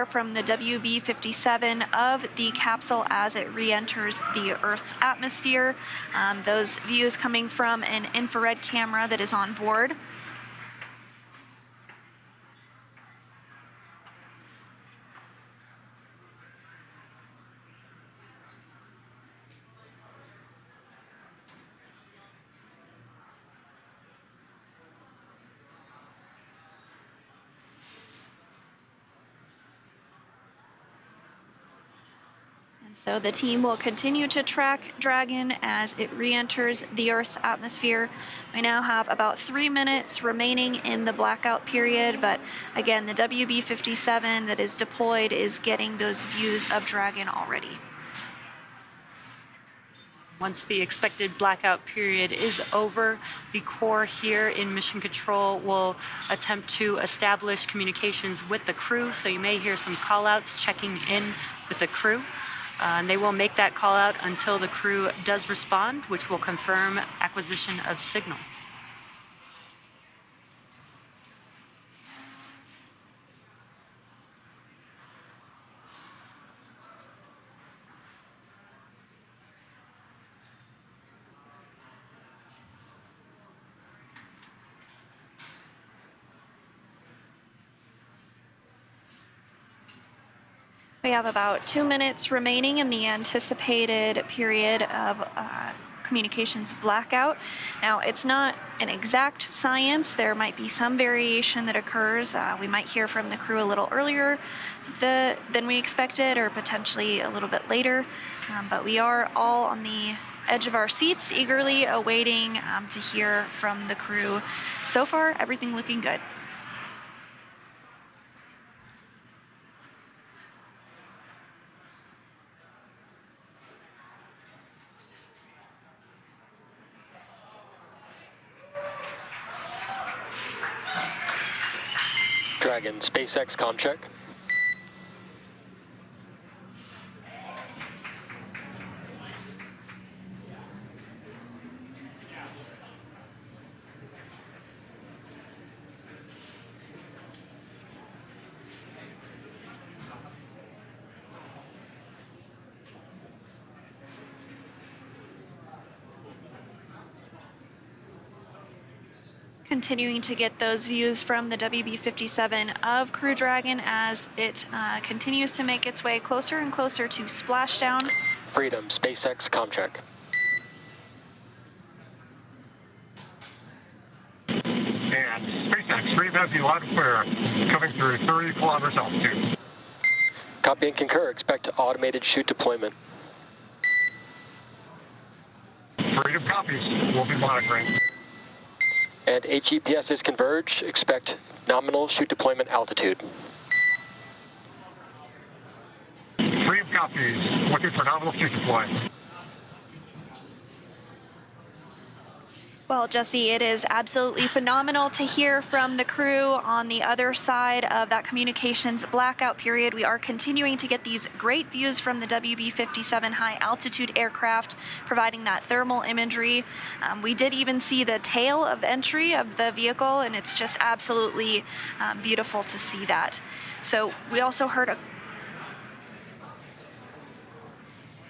from the WB-57 of the capsule as it re-enters the Earth's atmosphere. Those views coming from an infrared camera that is on board. So the team will continue to track Dragon as it re-enters the Earth's atmosphere. We now have about 3 minutes remaining in the blackout period, but again, the WB-57 that is deployed is getting those views of Dragon already. Once the expected blackout period is over, the core here in Mission Control will attempt to establish communications with the crew. So you may hear some call-outs checking in with the crew. And they will make that call out until the crew does respond, which will confirm acquisition of signal. We have about 2 minutes remaining in the anticipated period of communications blackout. Now, it's not an exact science. There might be some variation that occurs. We might hear from the crew a little earlier than we expected, or potentially a little bit later. But we are all on the edge of our seats, eagerly awaiting to hear from the crew. So far, everything looking good. Dragon, SpaceX comm check. Continuing to get those views from the WB-57 of Crew Dragon as it continues to make its way closer and closer to Splashdown. Freedom, SpaceX comm check. And SpaceX, Freedom has you loud and clear, coming through 30 kilometers altitude. Copy and concur. Expect automated chute deployment. Freedom copies. We'll be monitoring. And HEPSs converge. Expect nominal chute deployment altitude. Freedom copies. Looking for nominal chute deploy. Well, Jesse, it is absolutely phenomenal to hear from the crew on the other side of that communications blackout period. We are continuing to get these great views from the WB-57 high-altitude aircraft, providing that thermal imagery. We did even see the tail of entry of the vehicle, and it's just absolutely beautiful to see that. So we also heard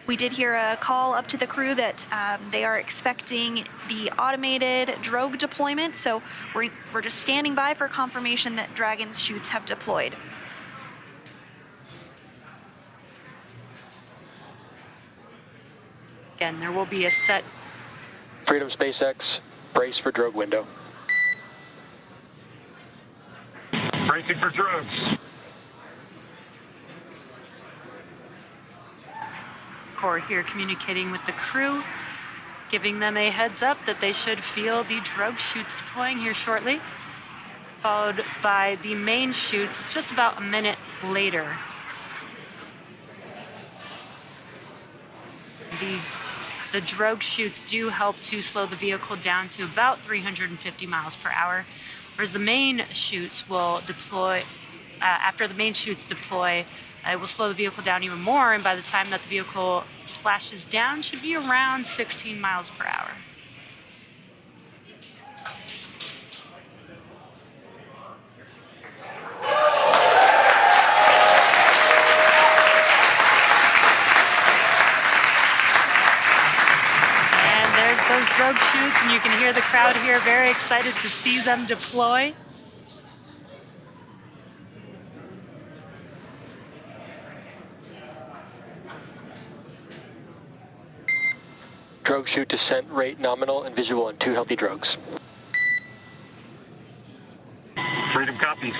We did hear a call up to the crew that they are expecting the automated drogue deployment, so we're just standing by for confirmation that Dragon's chutes have deployed. Again, there will be a set. Freedom, SpaceX, brace for drogue window. Bracing for drogues. Core here communicating with the crew, giving them a heads up that they should feel the drogue chutes deploying here shortly, followed by the main chutes just about a minute later. The drogue chutes do help to slow the vehicle down to about 350 miles per hour, whereas the main chutes will deploy, after the main chutes deploy, it will slow the vehicle down even more, and by the time that the vehicle splashes down, should be around 16 miles per hour. drogue chutes, and you can hear the crowd here very excited to see them deploy. Drogue chute descent rate nominal and visual on 2 healthy drogues. Freedom copies.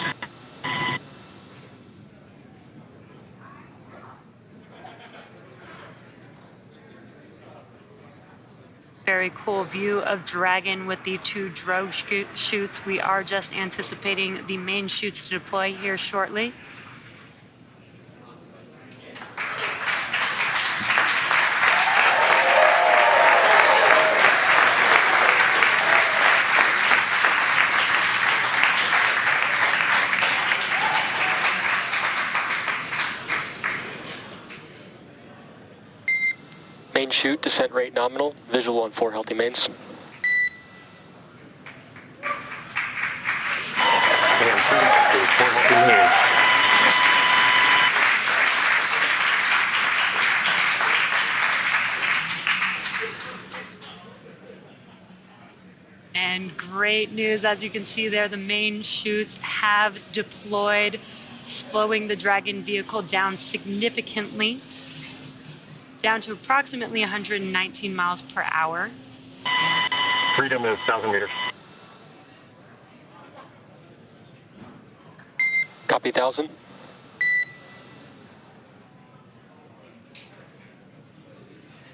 Very cool view of Dragon with the 2 drogue chutes. We are just anticipating the main chutes to deploy here shortly. Main chute descent rate nominal, visual on 4 healthy mains. And freedom copies. 4 healthy mains. And great news, as you can see there, the main chutes have deployed, slowing the Dragon vehicle down significantly, down to approximately 119 miles per hour. Freedom is 1,000 meters. Copy 1,000.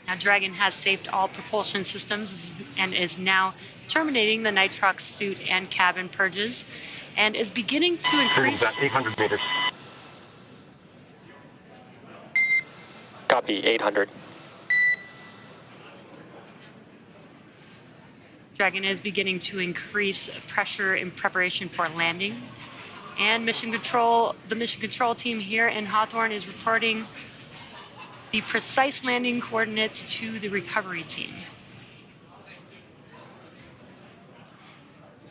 Now, Dragon has saved all propulsion systems and is now terminating the nitrox suit and cabin purges, and is beginning to Freedom's increase. at 800 meters. Copy 800. Dragon is beginning to increase pressure in preparation for landing. And mission control, the mission control team here in Hawthorne is reporting the precise landing coordinates to the recovery team.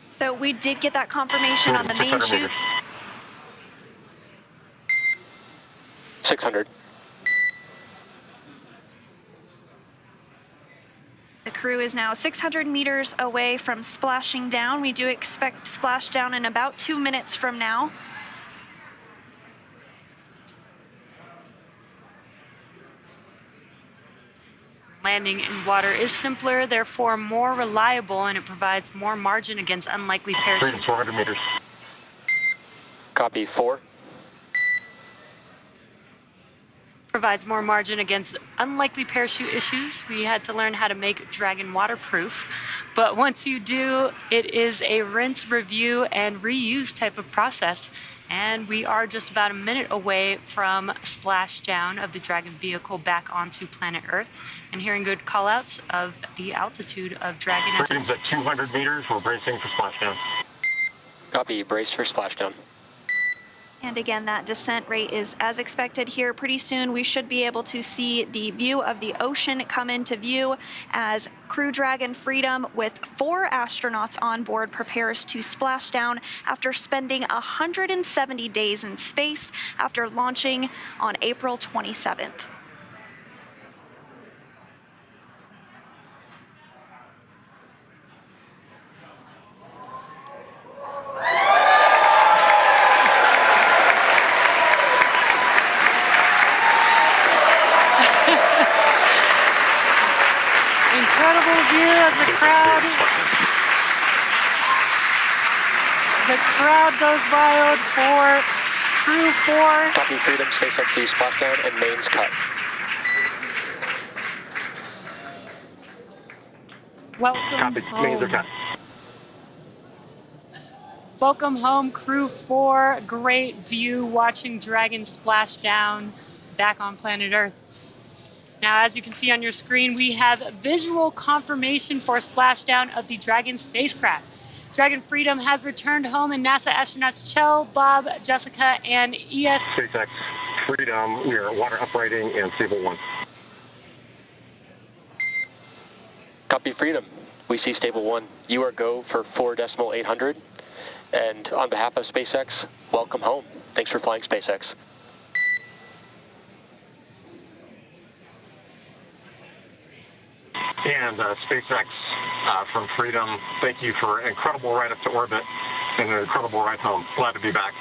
So we did get that confirmation on the main 600 meters. chutes. 600. The crew is now 600 meters away from splashing down. We do expect splashdown in about 2 minutes from now. Landing in water is simpler, therefore more reliable, and it provides more margin against unlikely parachute. Freedom's 400 meters. Copy 4. Provides more margin against unlikely parachute issues. We had to learn how to make Dragon waterproof, but once you do, it is a rinse, review, and reuse type of process. And we are just about a minute away from splashdown of the Dragon vehicle back onto planet Earth, and hearing good callouts of the altitude of Dragon. As Freedom's at 200 meters. We're bracing for splashdown. Copy, brace for splashdown. And again, that descent rate is as expected here. Pretty soon we should be able to see the view of the ocean come into view as Crew Dragon Freedom with 4 astronauts on board prepares to splash down after spending 170 days in space after launching on April 27th. incredible view as the crowd goes wild for Crew-4. Copy, Freedom, SpaceX 2 splashdown and mains cut. Welcome Copy. Mains are home. cut. Welcome home, Crew-4. Great view watching Dragon splash down back on planet Earth. Now, as you can see on your screen, we have visual confirmation for splashdown of the Dragon spacecraft. Dragon Freedom has returned home, and NASA astronauts Chell, Bob, Jessica, and ES. SpaceX Freedom, we are water uprighting and stable 1. Copy, Freedom. We see stable 1. You are go for 4.800. And on behalf of SpaceX, welcome home. Thanks for flying SpaceX. And SpaceX from Freedom. Thank you for an incredible ride up to orbit and an incredible ride home. Glad to be back.